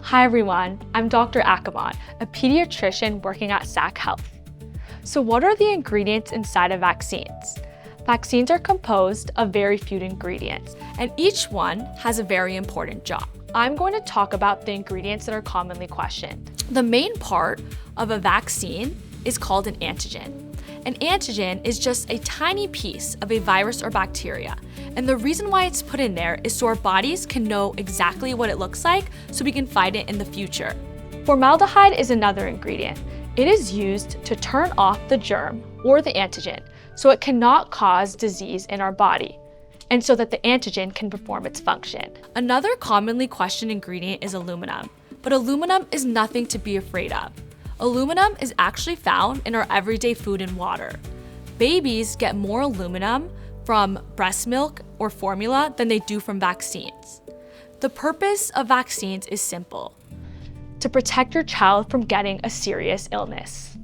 Hi everyone, I'm Dr. Akhavan, a pediatrician working at SAC Health. So what are the ingredients inside of vaccines? Vaccines are composed of very few ingredients, and each one has a very important job. I'm going to talk about the ingredients that are commonly questioned. The main part of a vaccine is called an antigen. An antigen is just a tiny piece of a virus or bacteria, and the reason why it's put in there is so our bodies can know exactly what it looks like so we can fight it in the future. Formaldehyde is another ingredient. It is used to turn off the germ or the antigen so it cannot cause disease in our body, and so that the antigen can perform its function. Another commonly questioned ingredient is aluminum, but aluminum is nothing to be afraid of. Aluminum is actually found in our everyday food and water. Babies get more aluminum from breast milk or formula than they do from vaccines. The purpose of vaccines is simple: to protect your child from getting a serious illness.